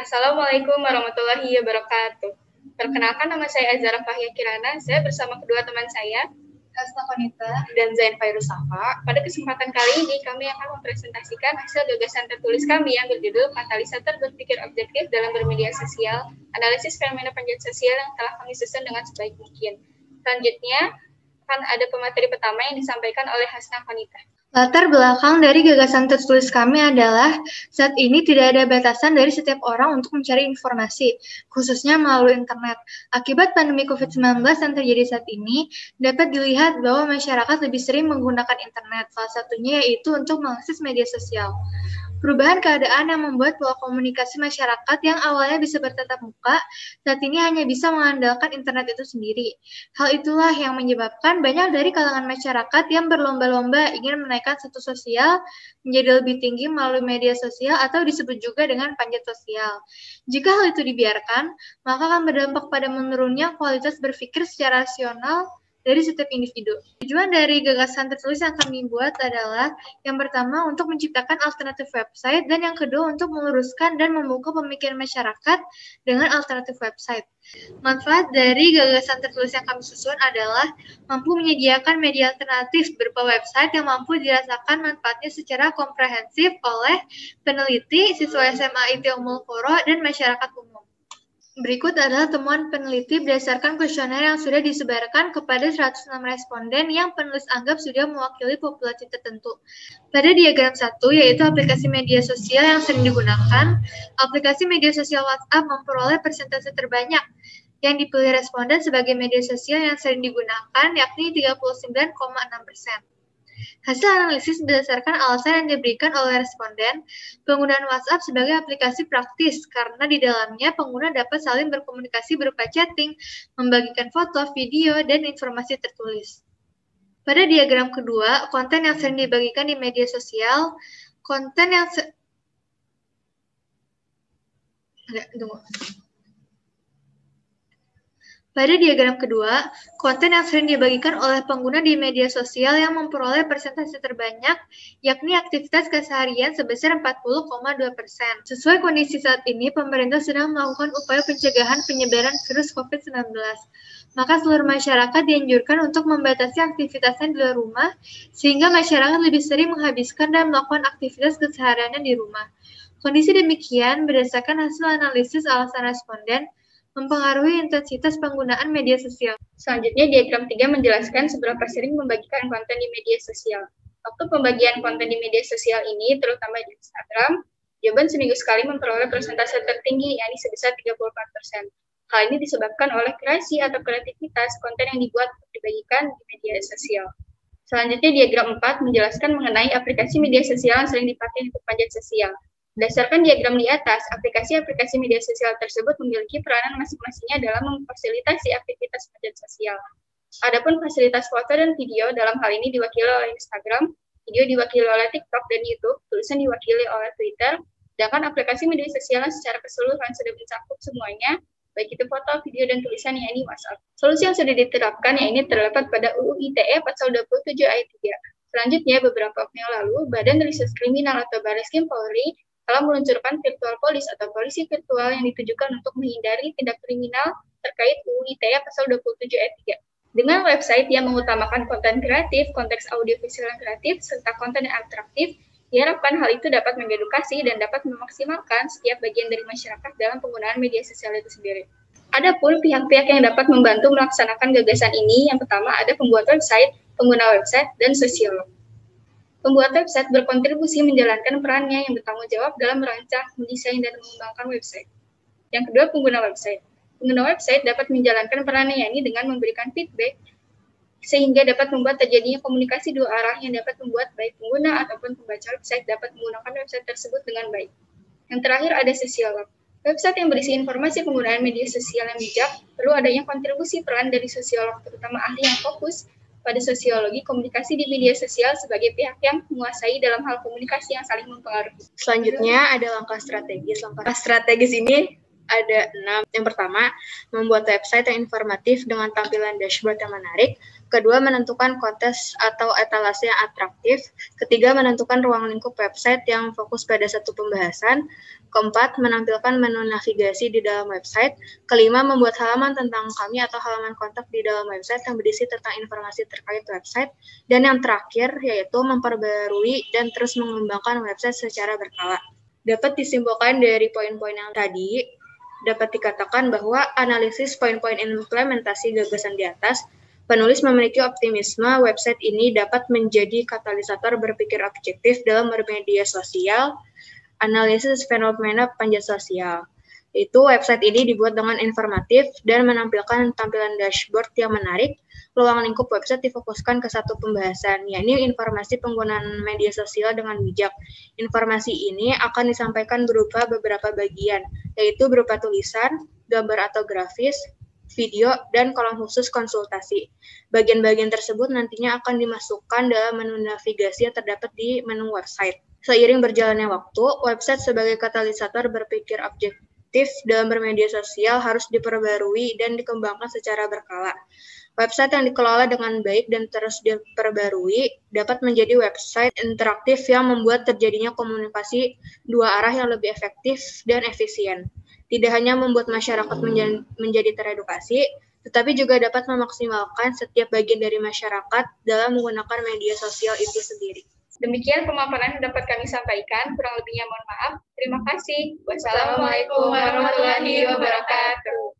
Assalamualaikum warahmatullahi wabarakatuh. Perkenalkan, nama saya Azara Fahia Kirana. Saya bersama kedua teman saya, Hasna Konita dan Zain Fairusafa. Pada kesempatan kali ini, kami akan mempresentasikan hasil gagasan tertulis kami yang berjudul Katalisator Berpikir Objektif dalam Bermedia Sosial, Analisis Fenomena Panjat Sosial yang telah kami susun dengan sebaik mungkin. Selanjutnya, akan ada pemateri pertama yang disampaikan oleh Hasna Konita. Latar belakang dari gagasan tertulis kami adalah saat ini tidak ada batasan dari setiap orang untuk mencari informasi, khususnya melalui internet. Akibat pandemi COVID-19 yang terjadi saat ini, dapat dilihat bahwa masyarakat lebih sering menggunakan internet, salah satunya yaitu untuk mengakses media sosial. Perubahan keadaan yang membuat pola komunikasi masyarakat yang awalnya bisa bertatap muka, saat ini hanya bisa mengandalkan internet itu sendiri. Hal itulah yang menyebabkan banyak dari kalangan masyarakat yang berlomba-lomba ingin menaikkan status sosial menjadi lebih tinggi melalui media sosial atau disebut juga dengan panjat sosial. Jika hal itu dibiarkan, maka akan berdampak pada menurunnya kualitas berpikir secara rasional dari setiap individu. Tujuan dari gagasan tertulis yang kami buat adalah yang pertama untuk menciptakan alternatif website dan yang kedua untuk meluruskan dan membuka pemikiran masyarakat dengan alternatif website. Manfaat dari gagasan tertulis yang kami susun adalah mampu menyediakan media alternatif berupa website yang mampu dirasakan manfaatnya secara komprehensif oleh peneliti, siswa SMA ITB Ummul Qura, dan masyarakat umum. Berikut adalah temuan peneliti berdasarkan kuesioner yang sudah disebarkan kepada 106 responden yang penulis anggap sudah mewakili populasi tertentu. Pada diagram 1, yaitu aplikasi media sosial yang sering digunakan, aplikasi media sosial WhatsApp memperoleh persentase terbanyak yang dipilih responden sebagai media sosial yang sering digunakan, yakni 39,6%. Hasil analisis berdasarkan alasan yang diberikan oleh responden, penggunaan WhatsApp sebagai aplikasi praktis karena di dalamnya pengguna dapat saling berkomunikasi berupa chatting, membagikan foto, video, dan informasi tertulis. Pada diagram kedua, konten yang sering dibagikan di media sosial, Pada diagram kedua, konten yang sering dibagikan oleh pengguna di media sosial yang memperoleh persentase terbanyak, yakni aktivitas keseharian sebesar 40,2%. Sesuai kondisi saat ini, pemerintah sedang melakukan upaya pencegahan penyebaran virus COVID-19. Maka seluruh masyarakat dianjurkan untuk membatasi aktivitasnya di luar rumah, sehingga masyarakat lebih sering menghabiskan dan melakukan aktivitas kesehariannya di rumah. Kondisi demikian berdasarkan hasil analisis alasan responden, mempengaruhi intensitas penggunaan media sosial. Selanjutnya, diagram 3 menjelaskan seberapa sering membagikan konten di media sosial. Waktu pembagian konten di media sosial ini, terutama di Instagram, jawaban seminggu sekali memperoleh persentase tertinggi, yakni sebesar 34%. Hal ini disebabkan oleh kreasi atau kreativitas konten yang dibuat untuk dibagikan di media sosial. Selanjutnya, diagram 4 menjelaskan mengenai aplikasi media sosial yang sering dipakai untuk panjat sosial. Berdasarkan diagram di atas, aplikasi-aplikasi media sosial tersebut memiliki peranan masing-masingnya dalam memfasilitasi aktivitas panjat sosial. Adapun fasilitas foto dan video dalam hal ini diwakili oleh Instagram, video diwakili oleh TikTok dan YouTube, tulisan diwakili oleh Twitter, sedangkan aplikasi media sosial secara keseluruhan sudah mencakup semuanya, baik itu foto, video, dan tulisan, yakni WhatsApp. Solusi yang sudah diterapkan ini terdapat pada UU ITE pasal 27 ayat 3. Selanjutnya, beberapa waktu yang lalu, Badan Reserse Kriminal atau Barreskrim Polri telah meluncurkan virtual police atau polisi virtual yang ditujukan untuk menghindari tindak kriminal terkait UU ITE pasal 27 ayat 3. Dengan website yang mengutamakan konten kreatif, konteks audiovisual yang kreatif, serta konten yang atraktif, diharapkan hal itu dapat mengedukasi dan dapat memaksimalkan setiap bagian dari masyarakat dalam penggunaan media sosial itu sendiri. Adapun pihak-pihak yang dapat membantu melaksanakan gagasan ini, yang pertama ada pembuat website, pengguna website, dan sosiolog. Pembuat website berkontribusi menjalankan perannya yang bertanggung jawab dalam merancang, mendesain, dan mengembangkan website. Yang kedua, pengguna website. Pengguna website dapat menjalankan perannya yakni dengan memberikan feedback, sehingga dapat membuat terjadinya komunikasi dua arah yang dapat membuat baik pengguna ataupun pembaca website dapat menggunakan website tersebut dengan baik. Yang terakhir ada sosiolog. Website yang berisi informasi penggunaan media sosial yang bijak, perlu adanya kontribusi peran dari sosiolog, terutama ahli yang fokus pada sosiologi komunikasi di media sosial sebagai pihak yang menguasai dalam hal komunikasi yang saling mempengaruhi. Selanjutnya ada langkah strategis. Langkah strategis ini ada 6. Yang pertama, membuat website yang informatif dengan tampilan dashboard yang menarik. Kedua, menentukan kontes atau etalase yang atraktif. Ketiga, menentukan ruang lingkup website yang fokus pada satu pembahasan. Keempat, menampilkan menu navigasi di dalam website. Kelima, membuat halaman tentang kami atau halaman kontak di dalam website yang berisi tentang informasi terkait website. Dan yang terakhir, yaitu memperbarui dan terus mengembangkan website secara berkala. Dapat disimpulkan dari poin-poin yang tadi, dapat dikatakan bahwa analisis poin-poin implementasi gagasan di atas, penulis memiliki optimisme website ini dapat menjadi katalisator berpikir objektif dalam bermedia sosial, analisis fenomena panjat sosial. Itu website ini dibuat dengan informatif dan menampilkan tampilan dashboard yang menarik. Ruang lingkup website difokuskan ke satu pembahasan, yakni informasi penggunaan media sosial dengan bijak. Informasi ini akan disampaikan berupa beberapa bagian, yaitu berupa tulisan, gambar atau grafis, video, dan kolom khusus konsultasi. Bagian-bagian tersebut nantinya akan dimasukkan dalam menu navigasi yang terdapat di menu website. Seiring berjalannya waktu, website sebagai katalisator berpikir objektif dalam bermedia sosial harus diperbarui dan dikembangkan secara berkala. Website yang dikelola dengan baik dan terus diperbarui dapat menjadi website interaktif yang membuat terjadinya komunikasi dua arah yang lebih efektif dan efisien. Tidak hanya membuat masyarakat menjadi teredukasi, tetapi juga dapat memaksimalkan setiap bagian dari masyarakat dalam menggunakan media sosial itu sendiri. Demikian pemaparan yang dapat kami sampaikan, kurang lebihnya mohon maaf. Terima kasih. Wassalamualaikum warahmatullahi wabarakatuh.